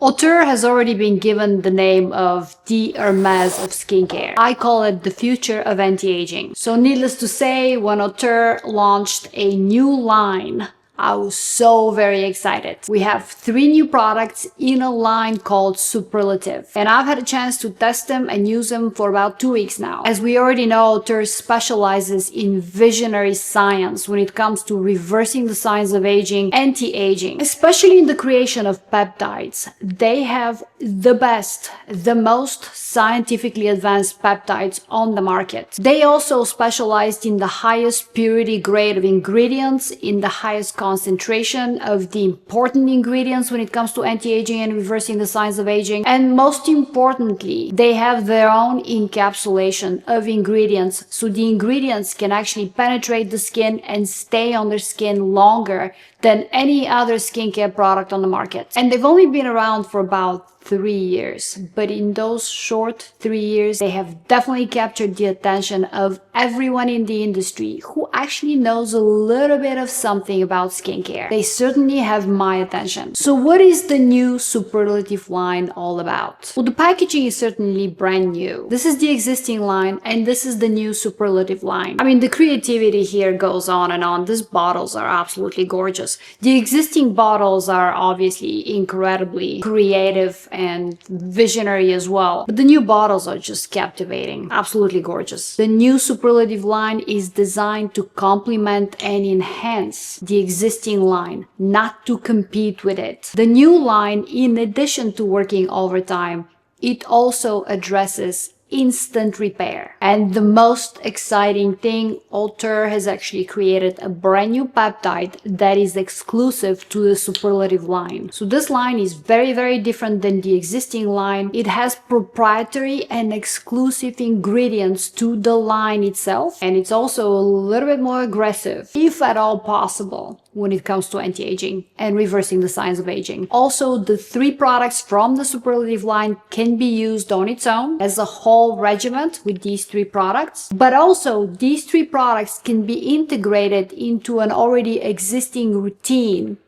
Auteur has already been given the name of the Hermes of skincare. I call it the future of anti-aging. So needless to say, when Auteur launched a new line, I was so very excited. We have 3 new products in a line called Superlative, and I've had a chance to test them and use them for about 2 weeks now. As we already know, Auteur specializes in visionary science when it comes to reversing the signs of aging, anti-aging, especially in the creation of peptides. They have the best, the most scientifically advanced peptides on the market. They also specialized in the highest purity grade of ingredients, in the highest concentration of the important ingredients when it comes to anti-aging and reversing the signs of aging. And most importantly, they have their own encapsulation of ingredients, so the ingredients can actually penetrate the skin and stay on their skin longer than any other skincare product on the market. And they've only been around for about 3 years, but in those short 3 years, they have definitely captured the attention of everyone in the industry who actually knows a little bit of something about skincare. They certainly have my attention. So what is the new Superlative line all about? Well, the packaging is certainly brand new. This is the existing line, and this is the new Superlative line. I mean, the creativity here goes on and on. These bottles are absolutely gorgeous. The existing bottles are obviously incredibly creative and visionary as well, but the new bottles are just captivating, absolutely gorgeous. The new Superlative line is designed to complement and enhance the existing line, not to compete with it. The new line, in addition to working overtime, it also addresses instant repair. And the most exciting thing, Auteur has actually created a brand new peptide that is exclusive to the Superlative line. So this line is very, very different than the existing line. It has proprietary and exclusive ingredients to the line itself, and it's also a little bit more aggressive, if at all possible, when it comes to anti-aging and reversing the signs of aging. Also, the 3 products from the Superlative line can be used on its own as a whole regiment with these 3 products, but also these 3 products can be integrated into an already existing routine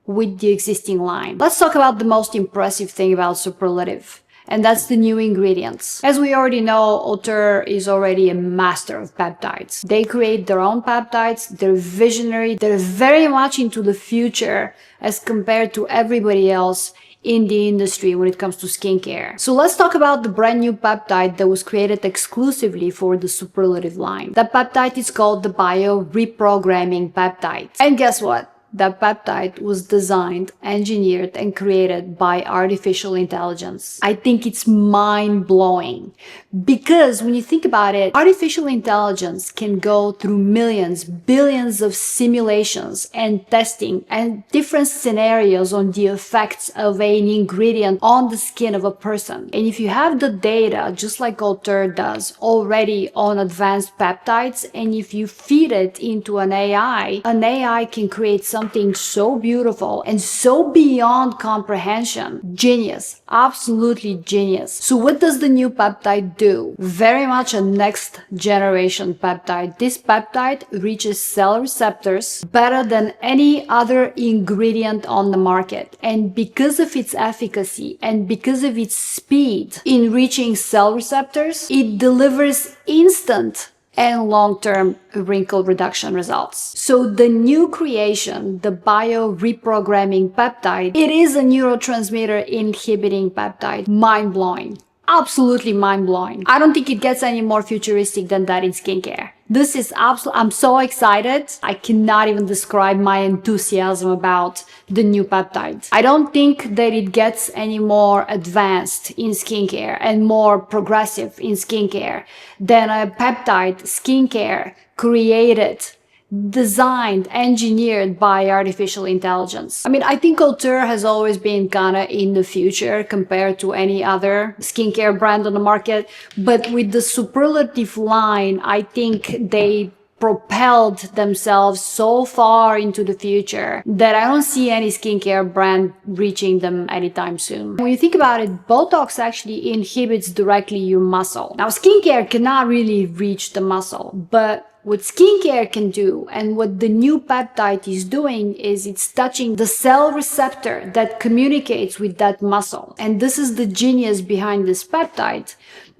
with the existing line. Let's talk about the most impressive thing about Superlative, and that's the new ingredients. As we already know, Auteur is already a master of peptides. They create their own peptides, they're visionary, they're very much into the future as compared to everybody else in the industry when it comes to skincare. So let's talk about the brand new peptide that was created exclusively for the Superlative line. That peptide is called the Bio Reprogramming Peptide. And guess what? That peptide was designed, engineered, and created by artificial intelligence. I think it's mind-blowing because when you think about it, artificial intelligence can go through millions, billions of simulations and testing and different scenarios on the effects of an ingredient on the skin of a person. And if you have the data, just like Auteur does already on advanced peptides, and if you feed it into an AI can create something so beautiful and so beyond comprehension. Genius, absolutely genius. So what does the new peptide do? Very much a next generation peptide. This peptide reaches cell receptors better than any other ingredient on the market. And because of its efficacy and because of its speed in reaching cell receptors, it delivers instant and long-term wrinkle reduction results. So the new creation, the Bio Reprogramming Peptide, it is a neurotransmitter inhibiting peptide. Mind-blowing. Absolutely mind-blowing. I don't think it gets any more futuristic than that in skincare. This is absolutely, I'm so excited. I cannot even describe my enthusiasm about the new peptides. I don't think that it gets any more advanced in skincare and more progressive in skincare than a peptide skincare created, designed, engineered by artificial intelligence. I mean, I think Auteur has always been kinda in the future compared to any other skincare brand on the market, but with the Superlative line, I think they propelled themselves so far into the future that I don't see any skincare brand reaching them anytime soon. When you think about it, Botox actually inhibits directly your muscle. Now, skincare cannot really reach the muscle, but what skincare can do and what the new peptide is doing is it's touching the cell receptor that communicates with that muscle. And this is the genius behind this peptide,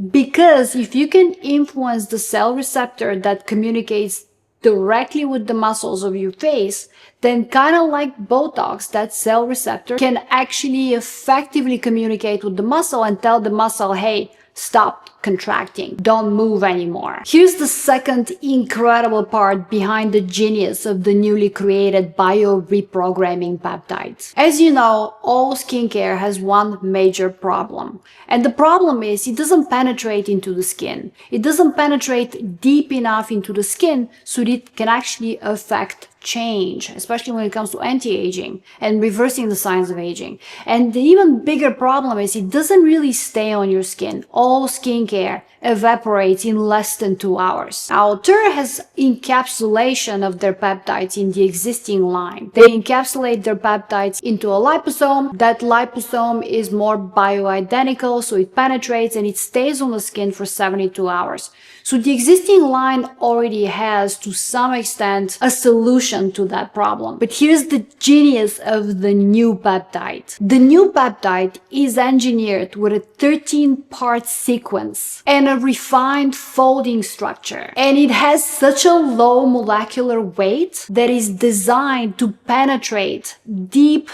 because if you can influence the cell receptor that communicates directly with the muscles of your face, then kind of like Botox, that cell receptor can actually effectively communicate with the muscle and tell the muscle, hey, stop contracting, don't move anymore. Here's the second incredible part behind the genius of the newly created bio-reprogramming peptides. As you know, all skincare has one major problem. And the problem is it doesn't penetrate into the skin. It doesn't penetrate deep enough into the skin so that it can actually affect change, especially when it comes to anti-aging and reversing the signs of aging. And the even bigger problem is it doesn't really stay on your skin. All skincare evaporates in less than 2 hours. Now, Auteur has encapsulation of their peptides in the existing line. They encapsulate their peptides into a liposome. That liposome is more bioidentical, so it penetrates and it stays on the skin for 72 hours. So the existing line already has, to some extent, a solution to that problem. But here's the genius of the new peptide. The new peptide is engineered with a 13-part sequence and a refined folding structure. And it has such a low molecular weight that is designed to penetrate deep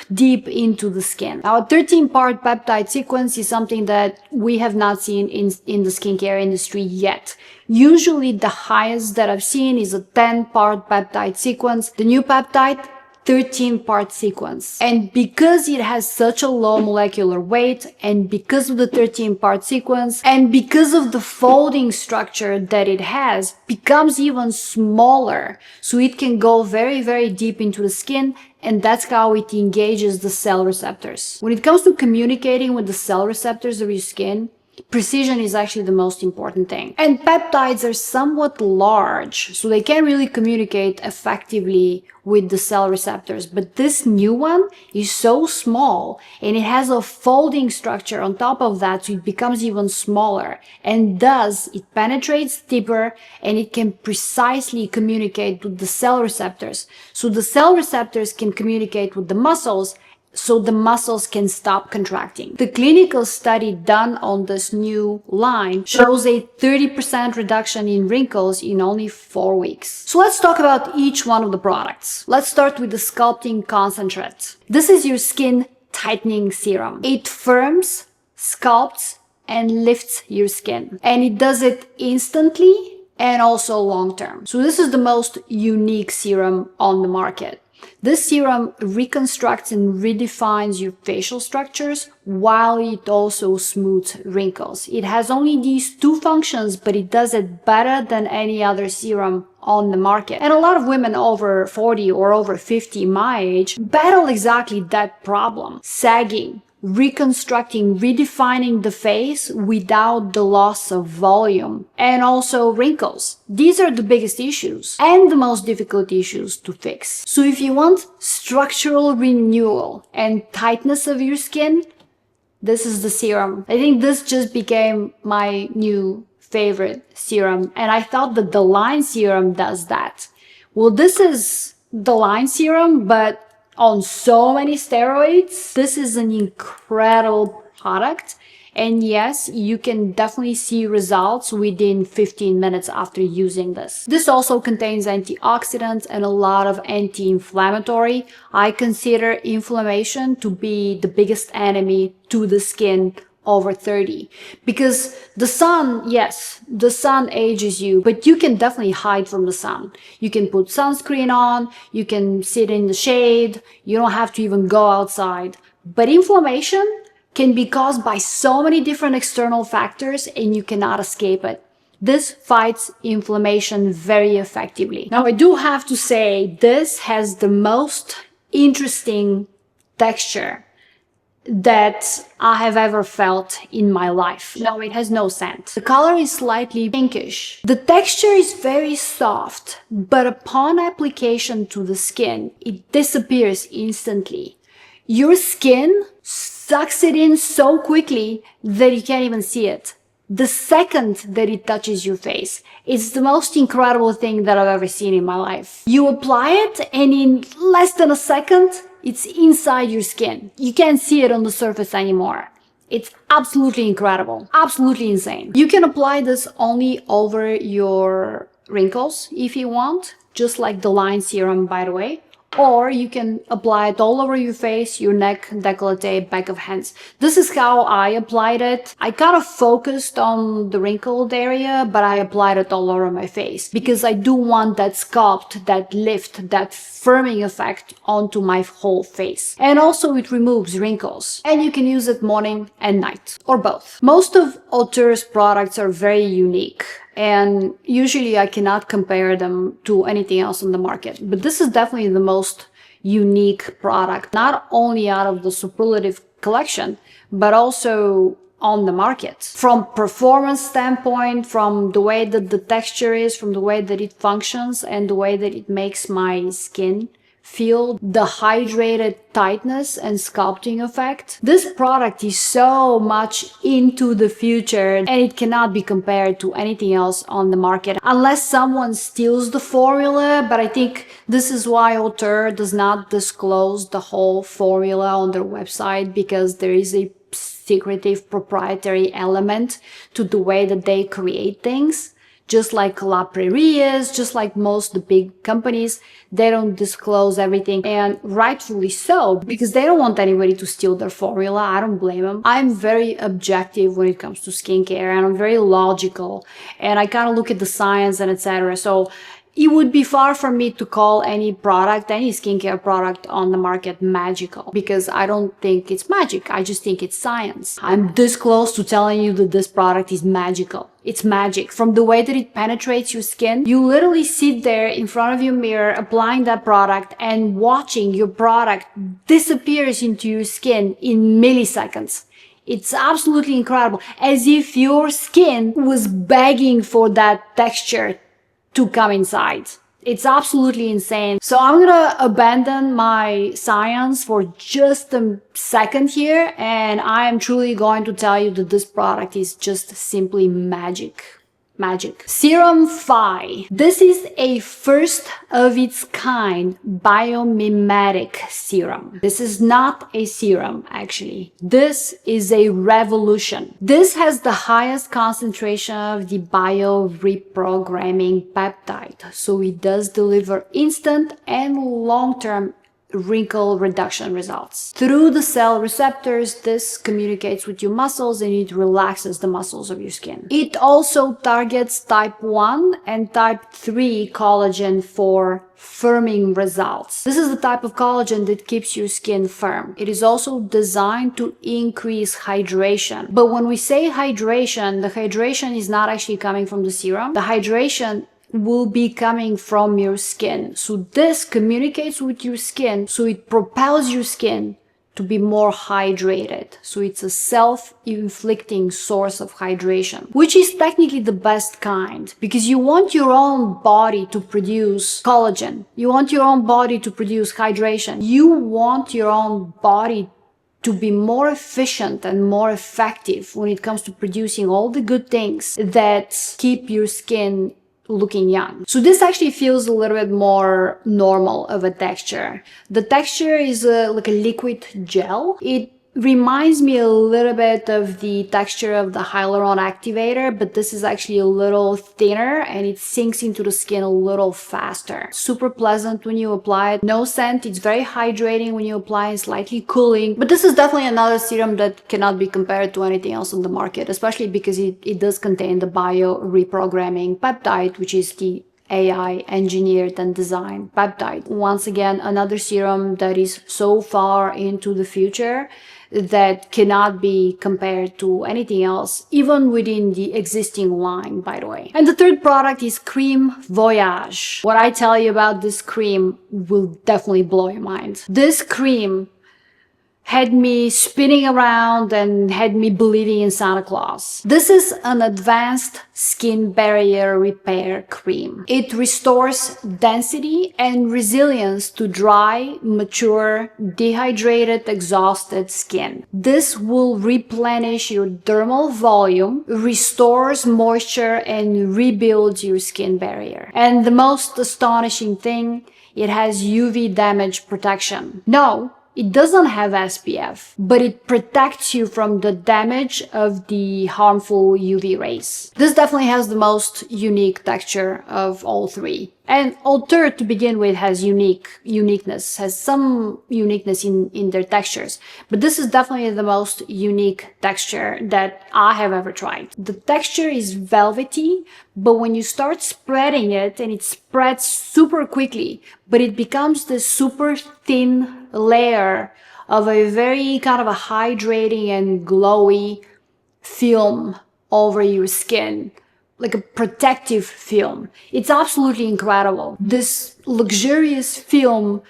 into the skin. Now, a 13-part peptide sequence is something that we have not seen in the skincare industry yet. Usually the highest that I've seen is a 10-part peptide sequence. The new peptide, 13-part sequence. And because it has such a low molecular weight, and because of the 13-part sequence, and because of the folding structure that it has, becomes even smaller. So it can go very deep into the skin, and that's how it engages the cell receptors. When it comes to communicating with the cell receptors of your skin, precision is actually the most important thing. And peptides are somewhat large, so they can't really communicate effectively with the cell receptors. But this new one is so small, and it has a folding structure on top of that, so it becomes even smaller. And thus, it penetrates deeper, and it can precisely communicate with the cell receptors. So the cell receptors can communicate with the muscles, so the muscles can stop contracting. The clinical study done on this new line shows a 30% reduction in wrinkles in only 4 weeks. So let's talk about each one of the products. Let's start with the sculpting concentrate. This is your skin tightening serum. It firms, sculpts, and lifts your skin. And it does it instantly and also long term. So this is the most unique serum on the market. This serum reconstructs and redefines your facial structures while it also smooths wrinkles. It has only these two functions, but it does it better than any other serum on the market. And a lot of women over 40 or over 50 my age battle exactly that problem. Sagging, reconstructing, redefining the face without the loss of volume, and also wrinkles. These are the biggest issues and the most difficult issues to fix. So if you want structural renewal and tightness of your skin, this is the serum. I think this just became my new favorite serum, and I thought that the line serum does that. Well, this is the line serum, but on so many steroids. This is an incredible product, and yes, you can definitely see results within 15 minutes after using this. This also contains antioxidants and a lot of anti-inflammatory. I consider inflammation to be the biggest enemy to the skin over 30, because the sun, yes, the sun ages you, but you can definitely hide from the sun. You can put sunscreen on, you can sit in the shade, you don't have to even go outside. But inflammation can be caused by so many different external factors, and you cannot escape it. This fights inflammation very effectively. Now, I do have to say, this has the most interesting texture that I have ever felt in my life. No, it has no scent. The color is slightly pinkish. The texture is very soft, but upon application to the skin, it disappears instantly. Your skin sucks it in so quickly that you can't even see it. the second that it touches your face. It's the most incredible thing that I've ever seen in my life. You apply it and in less than a second, it's inside your skin. You can't see it on the surface anymore. It's absolutely incredible, absolutely insane. You can apply this only over your wrinkles if you want, just like the line serum, by the way. Or you can apply it all over your face, your neck, décolleté, back of hands. This is how I applied it. I kind of focused on the wrinkled area, but I applied it all over my face because I do want that sculpt, that lift, that firming effect onto my whole face. And also it removes wrinkles. And you can use it morning and night, or both. Most of Auteur's products are very unique, and usually I cannot compare them to anything else on the market. But this is definitely the most unique product, not only out of the Superlative collection, but also on the market. From performance standpoint, from the way that the texture is, from the way that it functions, and the way that it makes my skin feel, the hydrated tightness and sculpting effect. This product is so much into the future and it cannot be compared to anything else on the market unless someone steals the formula. But I think this is why Auteur does not disclose the whole formula on their website, because there is a secretive proprietary element to the way that they create things. Just like La Prairie is, just like most of the big companies, they don't disclose everything, and rightfully so, because they don't want anybody to steal their formula. I don't blame them. I'm very objective when it comes to skincare, and I'm very logical, and I kind of look at the science and etc. So it would be far from me to call any product, any skincare product on the market magical, because I don't think it's magic. I just think it's science. I'm this close to telling you that this product is magical. It's magic. From the way that it penetrates your skin, you literally sit there in front of your mirror applying that product and watching your product disappears into your skin in milliseconds. It's absolutely incredible, as if your skin was begging for that texture to come inside. It's absolutely insane. So I'm gonna abandon my science for just a second here, and I am truly going to tell you that this product is just simply magic. Magic. Serum Phi. This is a first of its kind biomimetic serum. This is not a serum, actually. This is a revolution. This has the highest concentration of the bio-reprogramming peptide, so it does deliver instant and long-term wrinkle reduction results. Through the cell receptors, this communicates with your muscles and it relaxes the muscles of your skin. It also targets type 1 and type 3 collagen for firming results. This is the type of collagen that keeps your skin firm. It is also designed to increase hydration. But when we say hydration, the hydration is not actually coming from the serum. The hydration will be coming from your skin. So this communicates with your skin, so it propels your skin to be more hydrated. So it's a self-inflicting source of hydration, which is technically the best kind, because you want your own body to produce collagen. You want your own body to produce hydration. You want your own body to be more efficient and more effective when it comes to producing all the good things that keep your skin looking young. So this actually feels a little bit more normal of a texture. The texture is like a liquid gel. It reminds me a little bit of the texture of the hyaluron activator, but this is actually a little thinner and it sinks into the skin a little faster. Super pleasant when you apply it. No scent. It's very hydrating when you apply it, slightly cooling. But this is definitely another serum that cannot be compared to anything else on the market, especially because it does contain the bio-reprogramming peptide, which is the AI engineered and designed peptide. Once again, another serum that is so far into the future that cannot be compared to anything else, even within the existing line, by the way. And the third product is Cream Voyage. What I tell you about this cream will definitely blow your mind. This cream had me spinning around and had me believing in Santa Claus. This is an advanced skin barrier repair cream. It restores density and resilience to dry, mature, dehydrated, exhausted skin. This will replenish your dermal volume, restores moisture, and rebuilds your skin barrier. And the most astonishing thing, it has UV damage protection. No, it doesn't have SPF, but it protects you from the damage of the harmful UV rays. This definitely has the most unique texture of all three. And Auteur, to begin with, has has some uniqueness in their textures. But this is definitely the most unique texture that I have ever tried. The texture is velvety, but when you start spreading it, and it spreads super quickly, but it becomes this super thin layer of a very kind of a hydrating and glowy film over your skin, like a protective film. It's absolutely incredible. This luxurious film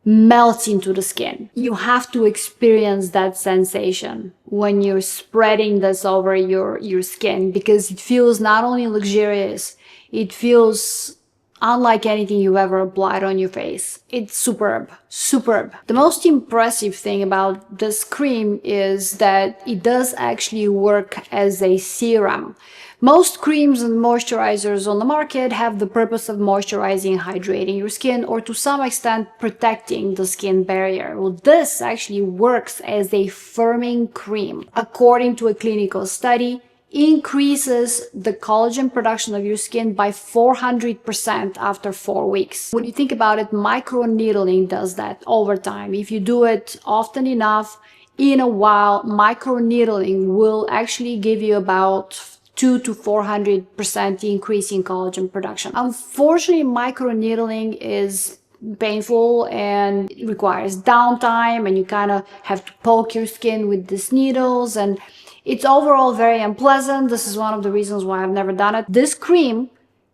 melts into the skin. You have to experience that sensation when you're spreading this over your skin, because it feels not only luxurious, it feels unlike anything you've ever applied on your face. It's superb, superb. The most impressive thing about this cream is that it does actually work as a serum. Most creams and moisturizers on the market have the purpose of moisturizing, hydrating your skin, or to some extent protecting the skin barrier. Well, this actually works as a firming cream. According to a clinical study, increases the collagen production of your skin by 400% after 4 weeks. When you think about it, microneedling does that over time. If you do it often enough, in a while, microneedling will actually give you about 200 to 400% increase in collagen production. Unfortunately, microneedling is painful and it requires downtime, and you kind of have to poke your skin with these needles, and it's overall very unpleasant. This is one of the reasons why I've never done it. This cream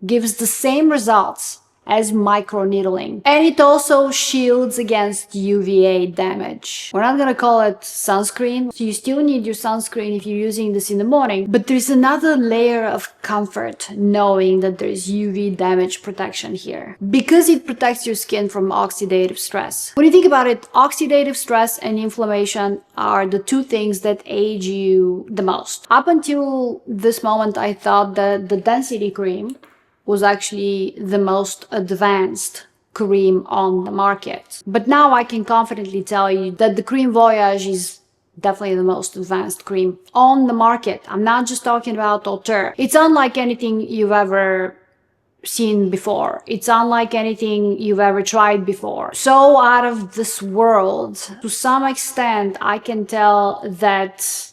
gives the same results as microneedling, and it also shields against UVA damage. We're not gonna call it sunscreen, so you still need your sunscreen if you're using this in the morning, but there's another layer of comfort knowing that there's UV damage protection here, because it protects your skin from oxidative stress. When you think about it, oxidative stress and inflammation are the two things that age you the most. Up until this moment, I thought that the density cream was actually the most advanced cream on the market. But now I can confidently tell you that the Cream Voyage is definitely the most advanced cream on the market. I'm not just talking about Auteur. It's unlike anything you've ever seen before. It's unlike anything you've ever tried before. So out of this world. To some extent, I can tell that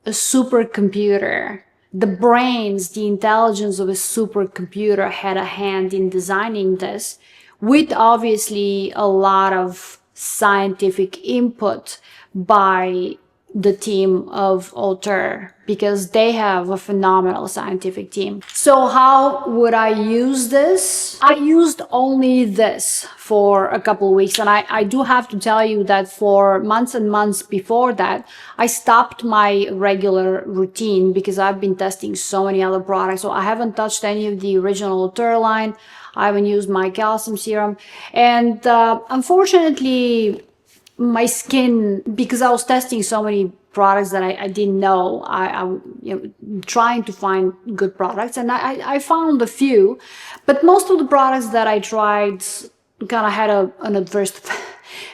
a supercomputer, the brains, the intelligence of a supercomputer had a hand in designing this, with obviously a lot of scientific input by the team of Auteur, because they have a phenomenal scientific team. So how would I use this? I used only this for a couple of weeks, and I do have to tell you that for months and months before that, I stopped my regular routine because I've been testing so many other products. So I haven't touched any of the original Auteur line. I haven't used my calcium serum, and unfortunately, my skin, because I was testing so many products that I didn't know, I trying to find good products, and I found a few, but most of the products that I tried kind of had an adverse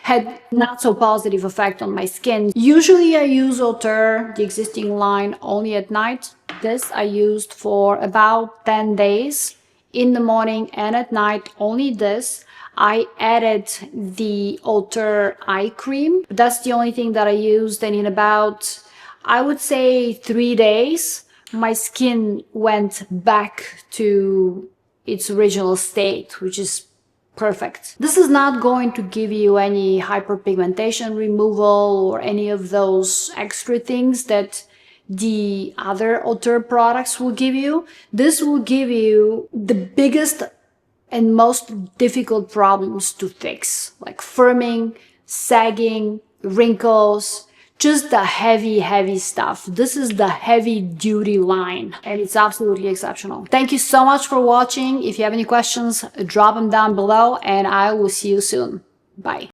had not so positive effect on my skin. Usually I use Auteur, the existing line, only at night. This I used for about 10 days, in the morning and at night, only this. I added the Auteur eye cream. That's the only thing that I used, and in about, I would say, 3 days, my skin went back to its original state, which is perfect. This is not going to give you any hyperpigmentation removal or any of those extra things that the other Auteur products will give you. This will give you the biggest and most difficult problems to fix, like firming, sagging, wrinkles, just the heavy stuff. This is the heavy duty line and it's absolutely exceptional. Thank you so much for watching. If you have any questions, drop them down below and I will see you soon. Bye.